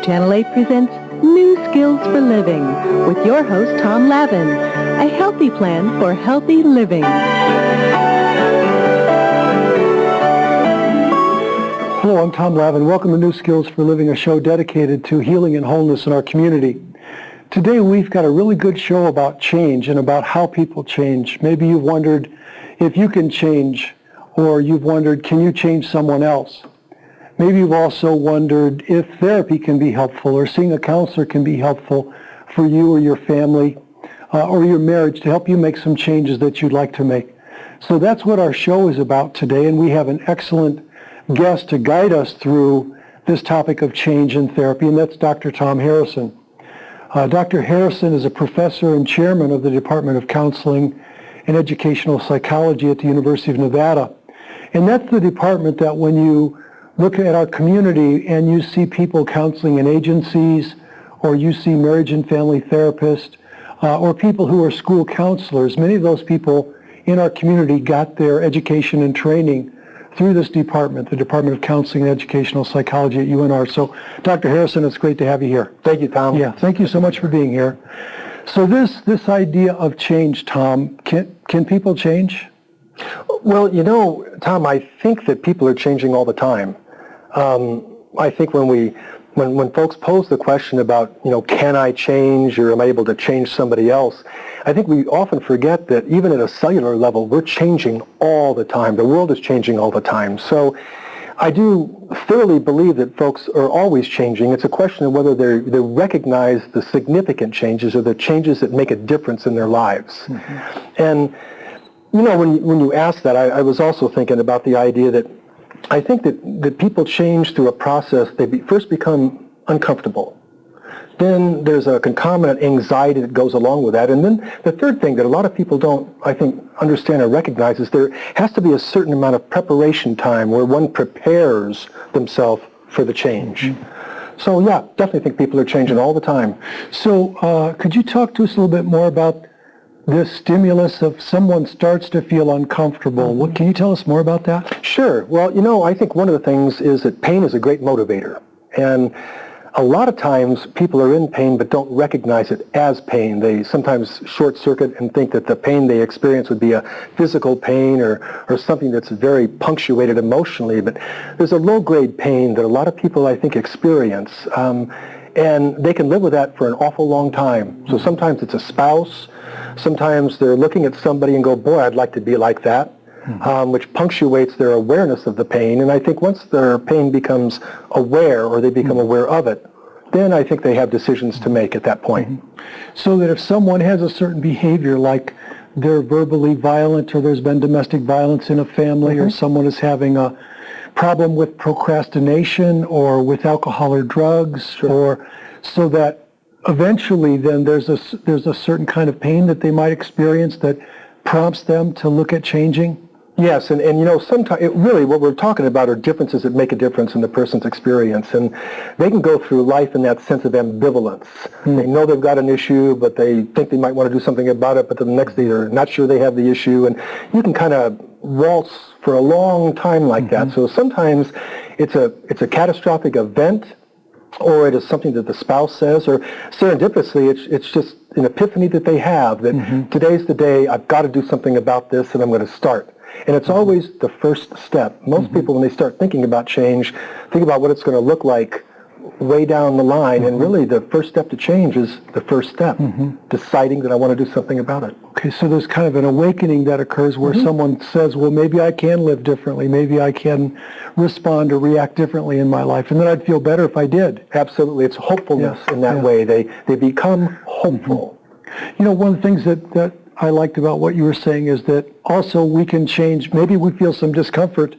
Channel 8 presents New Skills for Living with your host, Tom Lavin, a healthy plan for healthy living. Hello, I'm Tom Lavin. Welcome to New Skills for Living, a show dedicated to healing and wholeness in our community. Today we've got a really good show about change and about how people change. Maybe you've wondered if you can change, or you've wondered, can you change someone else? Maybe you've also wondered if therapy can be helpful or seeing a counselor can be helpful for you or your family or your marriage to help you make some changes that you'd like to make. So that's what our show is about today, and we have an excellent guest to guide us through this topic of change in therapy, and that's Dr. Tom Harrison. Dr. Harrison is a professor and chairman of the Department of Counseling and Educational Psychology at the University of Nevada. And that's the department that when you look at our community and you see people counseling in agencies, or you see marriage and family therapists, or people who are school counselors, many of those people in our community got their education and training through this department, the Department of Counseling and Educational Psychology at UNR. So, Dr. Harrison, it's great to have you here. Thank you, Tom. Yeah, thank you so much for being here. So this idea of change, Tom, can people change? Well, you know, Tom, I think that people are changing all the time. I think when folks pose the question about, you know, can I change or am I able to change somebody else, I think we often forget that even at a cellular level, we're changing all the time. The world is changing all the time. So I do thoroughly believe that folks are always changing. It's a question of whether they recognize the significant changes or the changes that make a difference in their lives. Mm-hmm. And, you know, when you ask that, I was also thinking about the idea that I think that people change through a process. They first become uncomfortable. Then there's a concomitant anxiety that goes along with that. And then the third thing that a lot of people don't, I think, understand or recognize is there has to be a certain amount of preparation time where one prepares themselves for the change. Mm-hmm. So, yeah, definitely think people are changing all the time. So could you talk to us a little bit more about this stimulus of someone starts to feel uncomfortable? What, can you tell us more about that? Sure. Well, you know, I think one of the things is that pain is a great motivator. And a lot of times people are in pain but don't recognize it as pain. They sometimes short circuit and think that the pain they experience would be a physical pain or something that's very punctuated emotionally. But there's a low-grade pain that a lot of people, I think, experience. And they can live with that for an awful long time. So sometimes it's a spouse. Sometimes they're looking at somebody and go, boy, I'd like to be like that, which punctuates their awareness of the pain. And I think once their pain becomes aware or they become aware of it, then I think they have decisions to make at that point. So that if someone has a certain behavior, like they're verbally violent or there's been domestic violence in a family, or someone is having a problem with procrastination or with alcohol or drugs, or so that eventually then there's a certain kind of pain that they might experience that prompts them to look at changing? Yes, and you know, sometimes really what we're talking about are differences that make a difference in the person's experience, and they can go through life in that sense of ambivalence. They know they've got an issue, but they think they might want to do something about it, but the next day they're not sure they have the issue, and you can kind of waltz for a long time like that. So sometimes it's a catastrophic event, or it is something that the spouse says, or serendipitously it's just an epiphany that they have that today's the day I've got to do something about this and I'm going to start. And it's always the first step. Most people, when they start thinking about change, think about what it's going to look like way down the line, and really the first step to change is the first step, deciding that I want to do something about it. Okay, so there's kind of an awakening that occurs where someone says, well, maybe I can live differently, maybe I can respond or react differently in my life, and then I'd feel better if I did. Absolutely. It's hopefulness in that way. They become hopeful. You know, one of the things that I liked about what you were saying is that also we can change. Maybe we feel some discomfort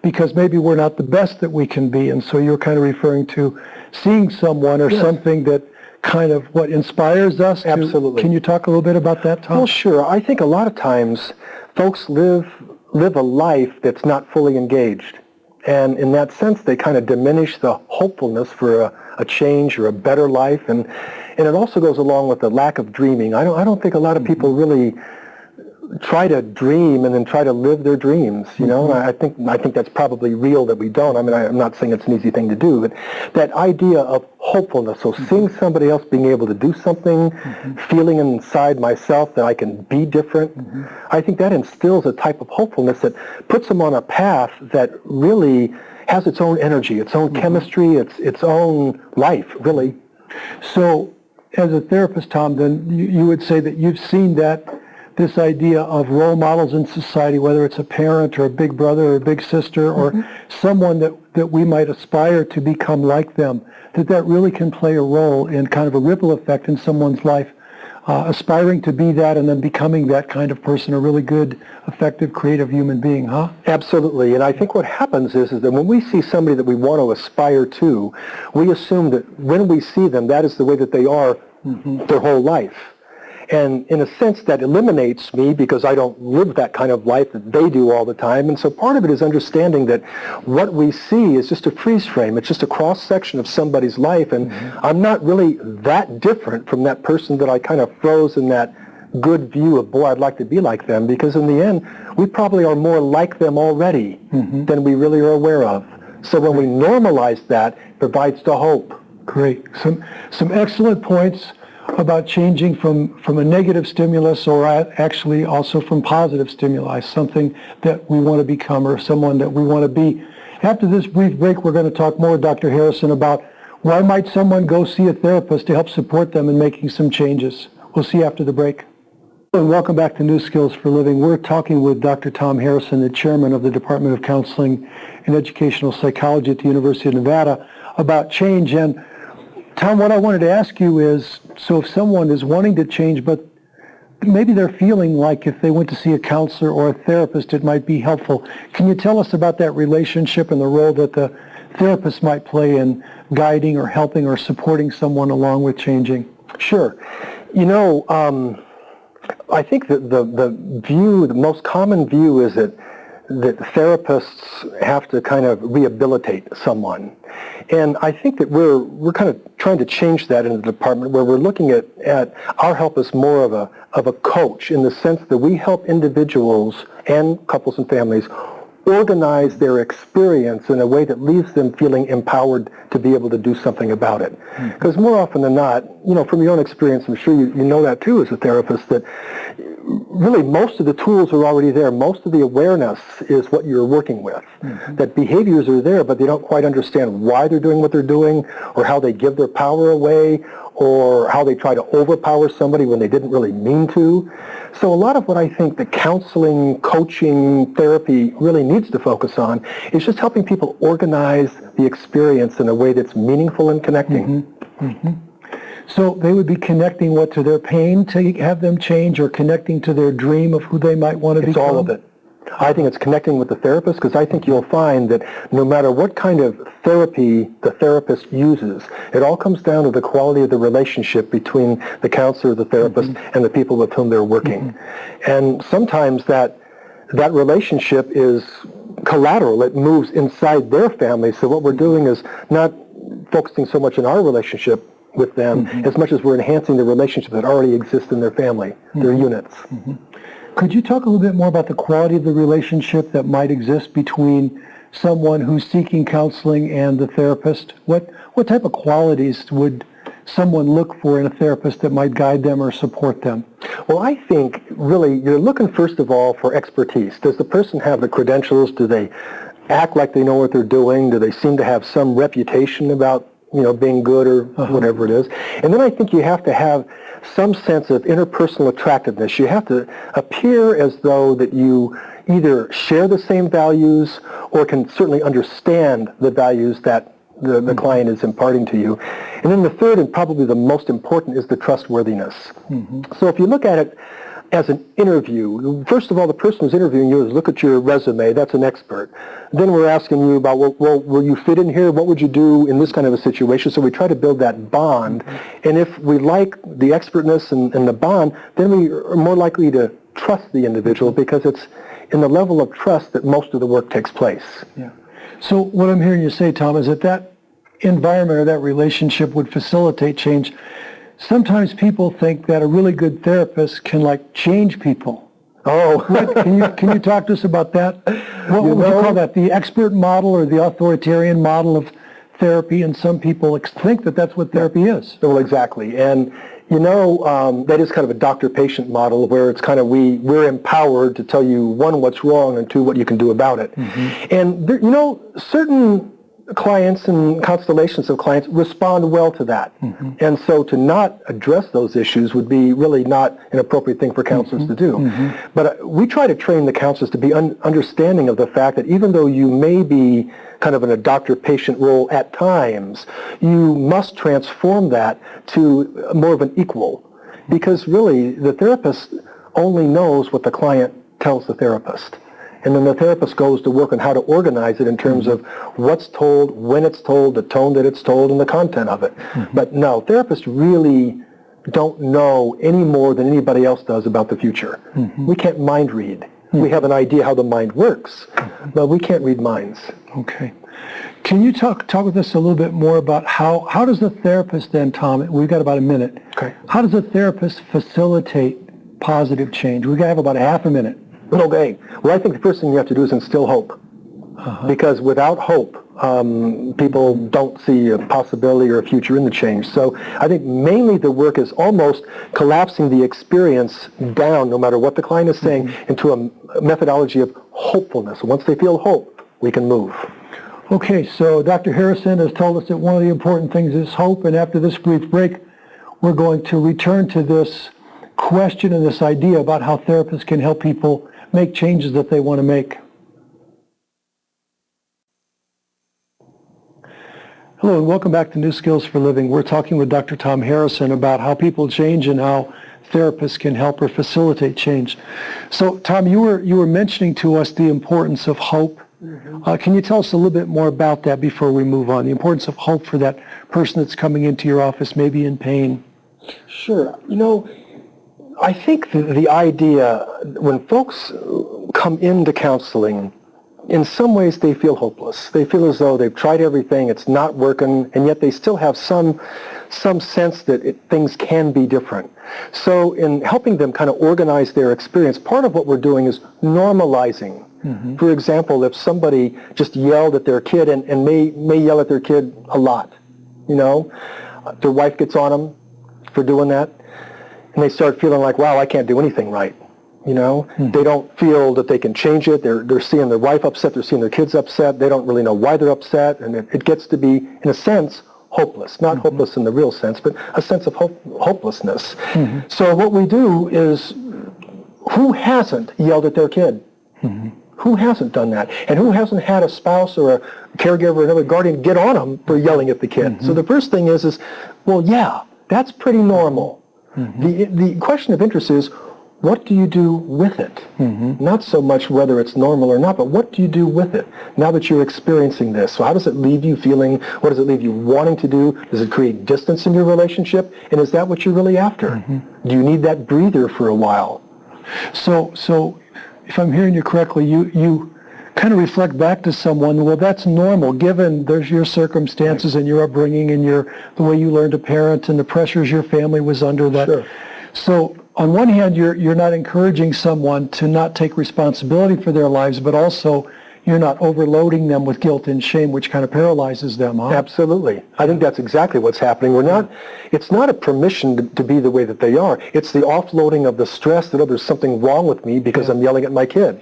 because maybe we're not the best that we can be, and so you're kind of referring to seeing someone or something that kind of inspires us. Absolutely. Can you talk a little bit about that, Tom? Well, sure. I think a lot of times folks live a life that's not fully engaged, and in that sense they kind of diminish the hopefulness for a change or a better life, and it also goes along with the lack of dreaming. I don't think a lot of people really try to dream and then try to live their dreams, you know. And I think that's probably real that we don't. I mean, I'm not saying it's an easy thing to do, but that idea of hopefulness, so seeing somebody else being able to do something, feeling inside myself that I can be different, I think that instills a type of hopefulness that puts them on a path that really has its own energy, its own chemistry, its own life, really. So, as a therapist, Tom, then you would say that you've seen this idea of role models in society, whether it's a parent or a big brother or a big sister or someone that we might aspire to become like them, that really can play a role in kind of a ripple effect in someone's life, aspiring to be that and then becoming that kind of person, a really good, effective, creative human being, huh? Absolutely. And I think what happens is that when we see somebody that we want to aspire to, we assume that when we see them, that is the way that they are their whole life. And in a sense, that eliminates me because I don't live that kind of life that they do all the time. And so part of it is understanding that what we see is just a freeze frame. It's just a cross-section of somebody's life. And I'm not really that different from that person that I kind of froze in that good view of, boy, I'd like to be like them. Because in the end, we probably are more like them already than we really are aware of. So when we normalize that, it provides the hope. Great. Some excellent points about changing from a negative stimulus or actually also from positive stimuli, something that we want to become or someone that we want to be. After this brief break, we're going to talk more with Dr. Harrison about why might someone go see a therapist to help support them in making some changes. We'll see you after the break. And welcome back to New Skills for Living. We're talking with Dr. Tom Harrison, the chairman of the Department of Counseling and Educational Psychology at the University of Nevada, about change. And Tom, what I wanted to ask you is, so if someone is wanting to change, but maybe they're feeling like if they went to see a counselor or a therapist, it might be helpful. Can you tell us about that relationship and the role that the therapist might play in guiding or helping or supporting someone along with changing? Sure. You know, I think that the most common view is that therapists have to kind of rehabilitate someone. And I think that we're kind of trying to change that in the department where we're looking at our help as more of a coach in the sense that we help individuals and couples and families organize their experience in a way that leaves them feeling empowered to be able to do something about it. Because more often than not, you know, from your own experience, I'm sure you know that too as a therapist, that really most of the tools are already there. Most of the awareness is what you're working with. That behaviors are there, but they don't quite understand why they're doing what they're doing or how they give their power away or how they try to overpower somebody when they didn't really mean to. So a lot of what I think the counseling, coaching, therapy really needs to focus on is just helping people organize the experience in a way that's meaningful and connecting. So they would be connecting what to their pain to have them change or connecting to their dream of who they might want to become? It's all of it. I think it's connecting with the therapist because I think you'll find that no matter what kind of therapy the therapist uses, it all comes down to the quality of the relationship between the counselor, the therapist, and the people with whom they're working. And sometimes that relationship is collateral. It moves inside their family. So what we're doing is not focusing so much on our relationship with them as much as we're enhancing the relationship that already exists in their family, their units. Could you talk a little bit more about the quality of the relationship that might exist between someone who's seeking counseling and the therapist? What type of qualities would someone look for in a therapist that might guide them or support them? Well, I think really you're looking first of all for expertise. Does the person have the credentials? Do they act like they know what they're doing? Do they seem to have some reputation about, you know, being good or whatever it is? And then I think you have to have some sense of interpersonal attractiveness. You have to appear as though that you either share the same values or can certainly understand the values that the client is imparting to you. And then the third and probably the most important is the trustworthiness. So if you look at it as an interview, first of all, the person who's interviewing you is look at your resume. That's an expert. Then we're asking you about, well, will you fit in here? What would you do in this kind of a situation? So we try to build that bond. And if we like the expertness and the bond, then we are more likely to trust the individual because it's in the level of trust that most of the work takes place. Yeah. So what I'm hearing you say, Tom, is that environment or that relationship would facilitate change. Sometimes people think that a really good therapist can like change people. Oh, Can you talk to us about that? What would you call that? The expert model or the authoritarian model of therapy? And some people think that that's what therapy is. well, exactly. And that is kind of a doctor-patient model where it's kind of we're empowered to tell you, one, what's wrong, and two, what you can do about it. And certain clients and constellations of clients respond well to that. And so to not address those issues would be really not an appropriate thing for counselors to do. But we try to train the counselors to be understanding of the fact that even though you may be kind of in a doctor-patient role at times, you must transform that to more of an equal. Because really, the therapist only knows what the client tells the therapist. And then the therapist goes to work on how to organize it in terms of what's told, when it's told, the tone that it's told, and the content of it. But no, therapists really don't know any more than anybody else does about the future. We can't mind read. We have an idea how the mind works, but we can't read minds. Okay. Can you talk with us a little bit more about how does the therapist then, Tom, we've got about a minute. Okay. How does the therapist facilitate positive change? We've got to have about a half a minute. Okay. Well, I think the first thing you have to do is instill hope. Because without hope, people don't see a possibility or a future in the change. So I think mainly the work is almost collapsing the experience down, no matter what the client is saying, into a methodology of hopefulness. Once they feel hope, we can move. Okay, so Dr. Harrison has told us that one of the important things is hope, and after this brief break, we're going to return to this question and this idea about how therapists can help people make changes that they want to make. Hello and welcome back to New Skills for Living. We're talking with Dr. Tom Harrison about how people change and how therapists can help or facilitate change. So Tom, you were mentioning to us the importance of hope. Can you tell us a little bit more about that before we move on? The importance of hope for that person that's coming into your office, maybe in pain. Sure. I think the idea, when folks come into counseling, in some ways they feel hopeless. They feel as though they've tried everything, it's not working, and yet they still have some sense that things can be different. So in helping them kind of organize their experience, part of what we're doing is normalizing. For example, if somebody just yelled at their kid and may yell at their kid a lot, their wife gets on them for doing that, and they start feeling like, wow, I can't do anything right. They don't feel that they can change it. They're seeing their wife upset. They're seeing their kids upset. They don't really know why they're upset. And it gets to be, in a sense, hopeless. Not hopeless in the real sense, but a sense of hopelessness. So what we do is, who hasn't yelled at their kid? Who hasn't done that? And who hasn't had a spouse or a caregiver or another guardian get on them for yelling at the kid? So the first thing is, well, yeah, that's pretty normal. The question of interest is, what do you do with it? Not so much whether it's normal or not, but what do you do with it now that you're experiencing this? So how does it leave you feeling? What does it leave you wanting to do? Does it create distance in your relationship? And is that what you're really after? Do you need that breather for a while? So if I'm hearing you correctly, you kind of reflect back to someone, well, that's normal given there's your circumstances and your upbringing and the way you learned to parent and the pressures your family was under that. Sure. So on one hand, you're not encouraging someone to not take responsibility for their lives, but also you're not overloading them with guilt and shame, which kind of paralyzes them, huh? Absolutely. I think that's exactly what's happening. It's not a permission to be the way that they are. It's the offloading of the stress that, there's something wrong with me because I'm yelling at my kid.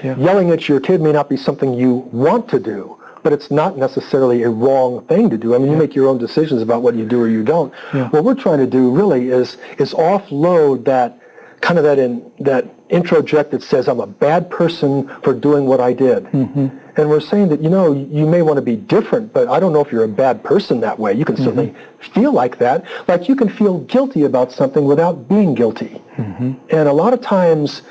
Yelling at your kid may not be something you want to do, but it's not necessarily a wrong thing to do. I mean, you make your own decisions about what you do or you don't. What we're trying to do really is offload that kind of that introject that says I'm a bad person for doing what I did. And we're saying that, you may want to be different, but I don't know if you're a bad person that way. You can certainly feel like that. Like you can feel guilty about something without being guilty. And a lot of times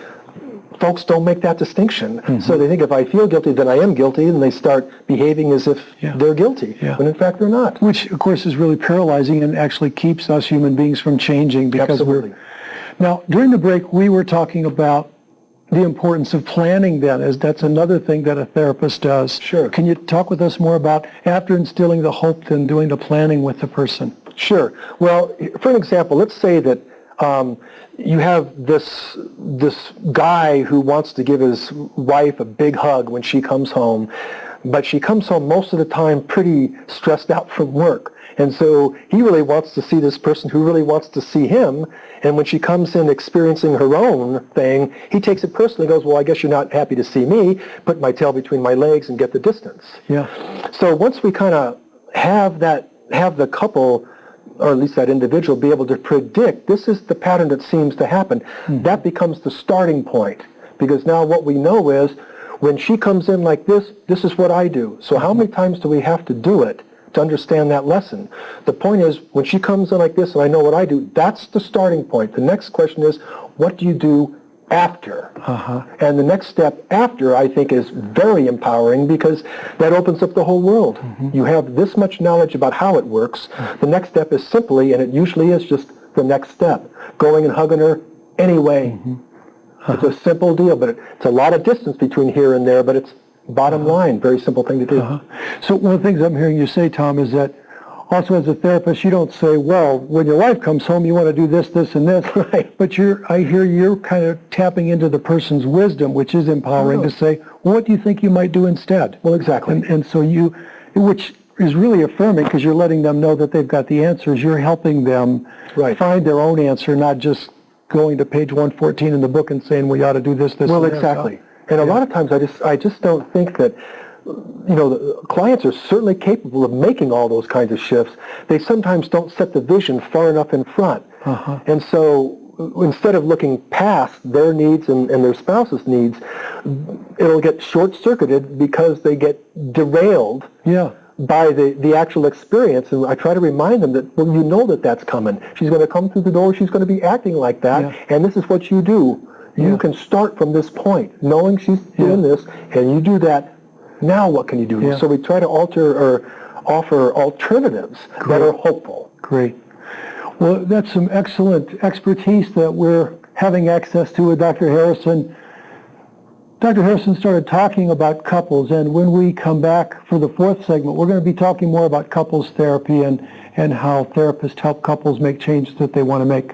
folks don't make that distinction. So they think if I feel guilty, then I am guilty, and they start behaving as if they're guilty, when in fact they're not. Which, of course, is really paralyzing and actually keeps us human beings from changing because Now, during the break, we were talking about the importance of planning then, as that's another thing that a therapist does. Sure. Can you talk with us more about, after instilling the hope, then doing the planning with the person? Sure. Well, for an example, let's say that You have this guy who wants to give his wife a big hug when she comes home, but she comes home most of the time pretty stressed out from work. And so he really wants to see this person who really wants to see him. And when she comes in experiencing her own thing, he takes it personally, goes, well, I guess you're not happy to see me. Put my tail between my legs and get the distance. Yeah. So once we kind of have the couple, or at least that individual, be able to predict this is the pattern that seems to happen, that becomes the starting point. Because now what we know is when she comes in like this, this is what I do. So how many times do we have to do it to understand that lesson? The point is, when she comes in like this and I know what I do, that's the starting point. The next question is, what do you do after? And the next step after, I think, is very empowering because that opens up the whole world. You have this much knowledge about how it works. The next step is simply, and it usually is just the next step, going and hugging her anyway. It's a simple deal, but it's a lot of distance between here and there, but it's bottom line, very simple thing to do. So one of the things I'm hearing you say, Tom, is that also as a therapist, you don't say, well, when your wife comes home, you want to do this, this, and this. Right. But I hear you're kind of tapping into the person's wisdom, which is empowering to say, well, what do you think you might do instead? Well, exactly. And so which is really affirming because you're letting them know that they've got the answers. You're helping them find their own answer, not just going to page 114 in the book and saying, well, you ought to do this, this, well, and exactly. And a lot of times I just don't think that, the clients are certainly capable of making all those kinds of shifts. They sometimes don't set the vision far enough in front. And so instead of looking past their needs and their spouse's needs, it'll get short-circuited because they get derailed by the actual experience. And I try to remind them that, well, you know that that's coming. She's going to come through the door. She's going to be acting like that. And this is what you do. You can start from this point, knowing she's doing this, and you do that. Now what can you do? So we try to alter or offer alternatives that are hopeful. Great. Well, that's some excellent expertise that we're having access to with Dr. Harrison. Dr. Harrison started talking about couples, and when we come back for the fourth segment, we're going to be talking more about couples therapy and how therapists help couples make changes that they want to make.